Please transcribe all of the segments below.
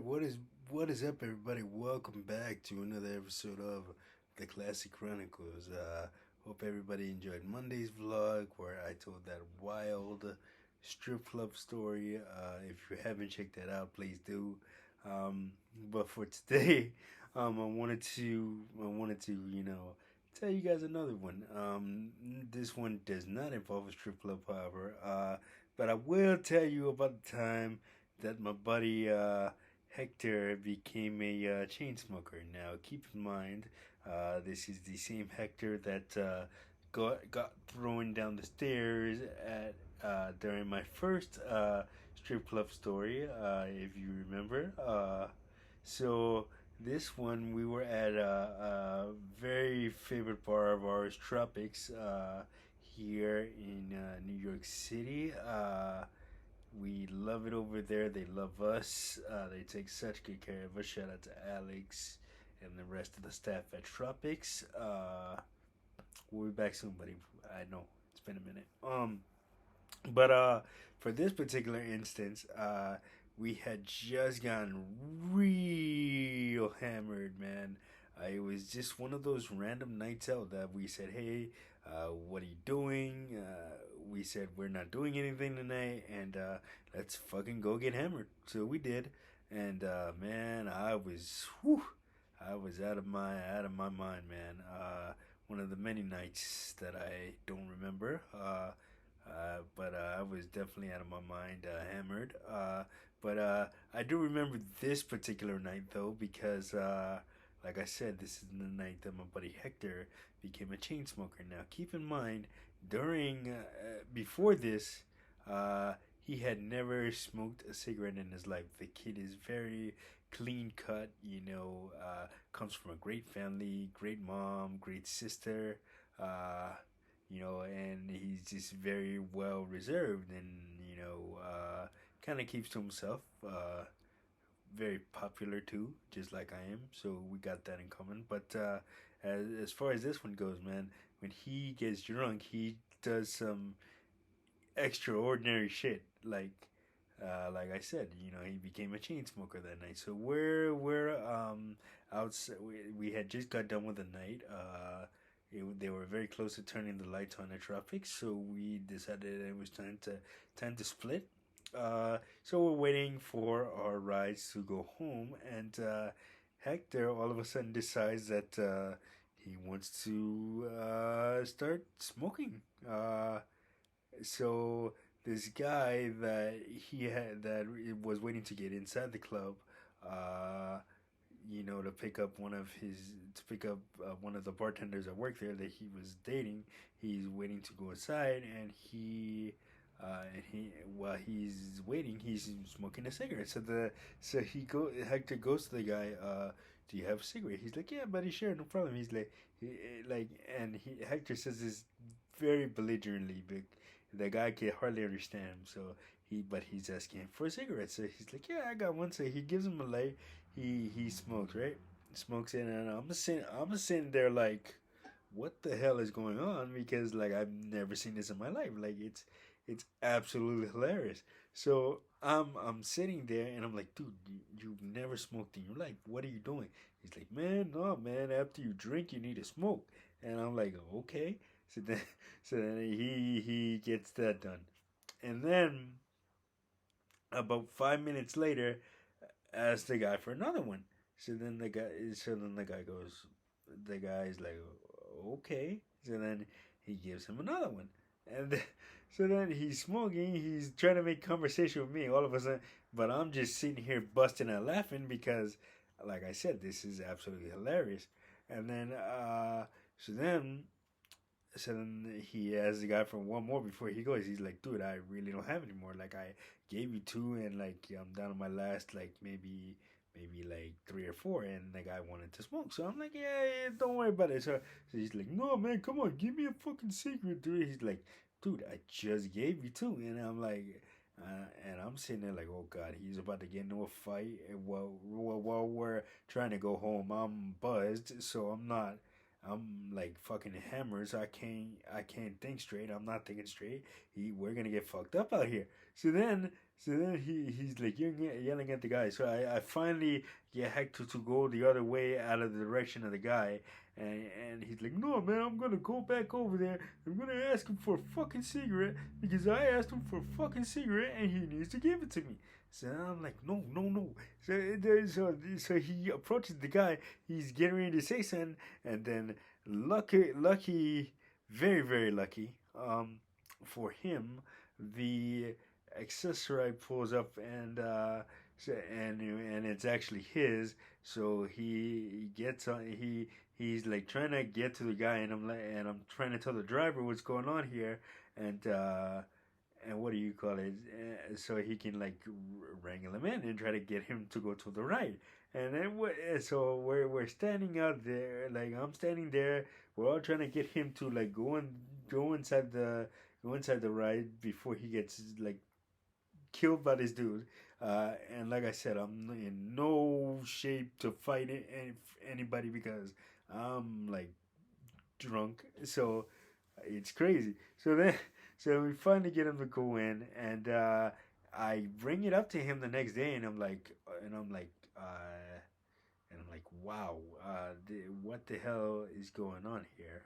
What is up, everybody? Welcome back to another episode of the Classic Chronicles. Hope everybody enjoyed Monday's vlog where I told that wild strip club story. If you haven't checked that out, please do. Um, but for today, I wanted to tell you guys another one. This one does not involve a strip club, however. But I will tell you about the time that my buddy Hector became a chain smoker. Now, keep in mind, this is the same Hector that got thrown down the stairs at during my first strip club story, if you remember. So this one, we were at a very favorite bar of ours, Tropix, here in New York City. We love it over there. They love us. They take such good care of us. Shout out to Alex and the rest of the staff at Tropix. We'll be back soon, buddy. I know it's been a minute. But for this particular instance, we had just gotten real hammered, man. It was just one of those random nights out that we said, "Hey, what are you doing?" We said we're not doing anything tonight, and let's fucking go get hammered. So we did, and man, I was out of my mind, man. One of the many nights that I don't remember. But I was definitely out of my mind, hammered. But I do remember this particular night though, because like I said, this is the night that my buddy Hector became a chain smoker. Now, keep in mind, during before this, he had never smoked a cigarette in his life. The kid is very clean cut, comes from a great family, great mom, great sister. And he's just very well reserved and, kind of keeps to himself. Very popular too, just like I am. So we got that in common. But as far as this one goes, man, when he gets drunk, he does some extraordinary shit. Like I said, he became a chain smoker that night. So we're outside. We had just got done with the night. They were very close to turning the lights on the traffic, so we decided it was time to split. So we're waiting for our rides to go home, and Hector all of a sudden decides that he wants to start smoking. So this guy that he had that was waiting to get inside the club, uh, to pick up one of the bartenders that worked there that he was dating. He's waiting to go inside, and he while he's waiting, he's smoking a cigarette. So Hector goes to the guy. Do you have a cigarette? He's like, yeah, buddy, sure, no problem. He's like, Hector says this very belligerently, but the guy can hardly understand him. But he's asking for a cigarette. So he's like, yeah, I got one. So he gives him a light. He smokes, right? Smokes it, and I'm sitting there like, what the hell is going on? Because like I've never seen this in my life. Like it's absolutely hilarious. So I'm sitting there and I'm like, dude, you've never smoked in your life. What are you doing? He's like, man, no, man. After you drink, you need to smoke. And I'm like, okay. So then so then he gets that done, and then about 5 minutes later, ask the guy for another one. So then the guy goes, the guy's like, okay. So then he gives him another one, and so then he's smoking. He's trying to make conversation with me all of a sudden, but I'm just sitting here busting and laughing because, like I said, this is absolutely hilarious. And then, so then he asks the guy for one more before he goes. He's like, dude, I really don't have any more. Like, I gave you two, and like I'm down to my last, like maybe like three or four, and the guy wanted to smoke. So I'm like, yeah, don't worry about it. So he's like, no, man, come on, give me a fucking secret, dude. He's like, dude, I just gave you two, and I'm like. And I'm sitting there like, oh god, he's about to get into a fight. And while we're trying to go home, I'm buzzed, so I'm not. I'm like fucking hammered, so I can't think straight. I'm not thinking straight. We're gonna get fucked up out here. so then he's like yelling at the guy. So I finally get Hector to go the other way out of the direction of the guy, and he's like, no man, I'm gonna go back over there. I'm gonna ask him for a fucking cigarette because I asked him for a fucking cigarette and he needs to give it to me. So I'm like, no, no, no. So he approaches the guy. He's getting ready to say something, and then lucky, very, very lucky, for him, the accessorite pulls up and it's actually his. So he gets on. He's like trying to get to the guy, and I'm trying to tell the driver what's going on here, and and what do you call it? So he can like wrangle him in and try to get him to go to the right. And then so we're standing out there, like I'm standing there. We're all trying to get him to like go inside the ride before he gets like killed by this dude. And like I said, I'm in no shape to fight anybody because I'm like drunk. So it's crazy. So we finally get him to go in, and I bring it up to him the next day, and I'm like, wow, what the hell is going on here?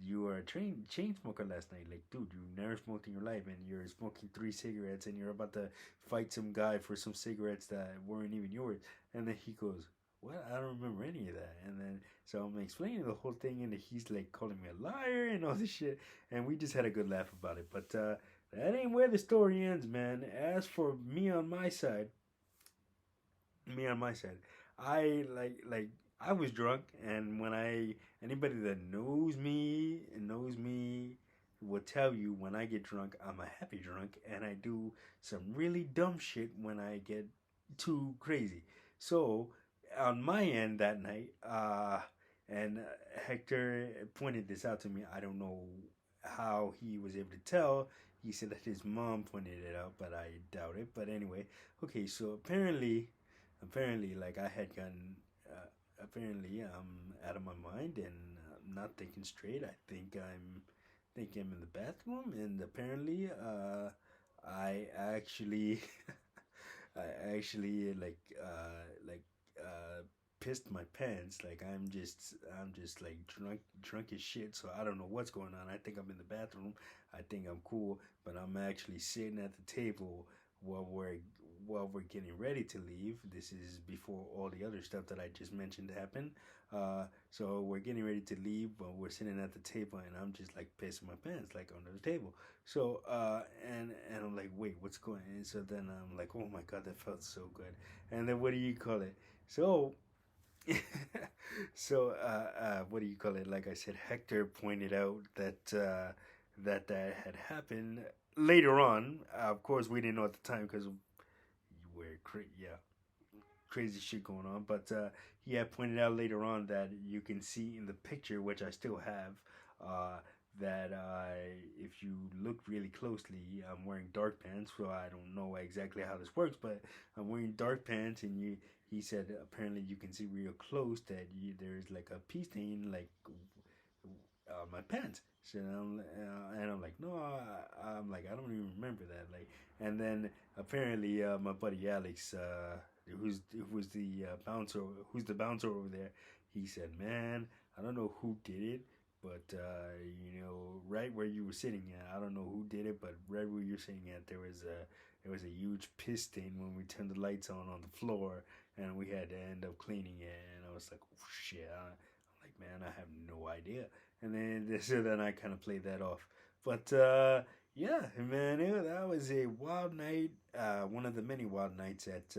You were a chain smoker last night. Like, dude, you never smoked in your life, and you're smoking 3 cigarettes, and you're about to fight some guy for some cigarettes that weren't even yours. And then he goes, what? I don't remember any of that. And then, so I'm explaining the whole thing, and he's like calling me a liar and all this shit. And we just had a good laugh about it. But that ain't where the story ends, man. As for me on my side, I I was drunk, and when I anybody that knows me will tell you when I get drunk, I'm a happy drunk, and I do some really dumb shit when I get too crazy. So on my end that night, and Hector pointed this out to me. I don't know how he was able to tell. He said that his mom pointed it out, but I doubt it. But anyway, okay. So apparently, like I had gotten. Apparently, I'm out of my mind and not thinking straight. Think I'm in the bathroom, and apparently, I actually, I actually like pissed my pants. Like I'm just like drunk as shit. So I don't know what's going on. I think I'm in the bathroom. I think I'm cool, but I'm actually sitting at the table while we're getting ready to leave. This is before all the other stuff that I just mentioned happened. So we're getting ready to leave, but we're sitting at the table, and I'm just like pissing my pants, like under the table. So and I'm like, wait, what's going on? And so then I'm like, oh my god, that felt so good. And then what do you call it? So what do you call it? Like I said, Hector pointed out that had happened later on. Of course, we didn't know at the time because crazy shit going on. But he had pointed out later on that you can see in the picture, which I still have, that if you look really closely, I'm wearing dark pants. So I don't know exactly how this works, but I'm wearing dark pants, and he said apparently you can see real close that there's like a pee stain like my pants. So and I'm like, no, I'm like, I don't even remember that. Like, and then apparently my buddy Alex, who's the bouncer over there, he said, man, I don't know who did it, but right where you were sitting at, I don't know who did it, but right where you're sitting at, there was a huge piss stain when we turned the lights on the floor, and we had to end up cleaning it. And I was like, oh, shit. I'm like, man, I have no idea. And then I kind of played that off. But yeah, man, that was a wild night. One of the many wild nights at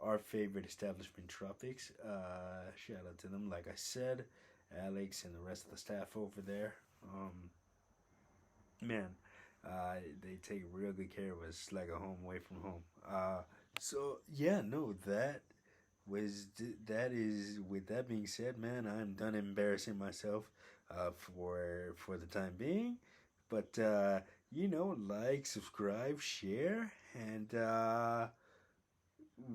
our favorite establishment, Tropix. Shout out to them, like I said, Alex and the rest of the staff over there. Man, they take real good care of us, like a home away from home. So yeah, no, that is. With that being said, man, I'm done embarrassing myself for the time being. But like, subscribe, share, and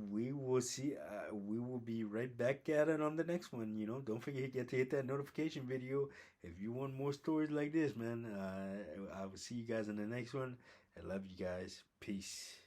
we will see. We will be right back at it on the next one. Don't forget to hit that notification video if you want more stories like this, man. I will see you guys in the next one. I love you guys. Peace.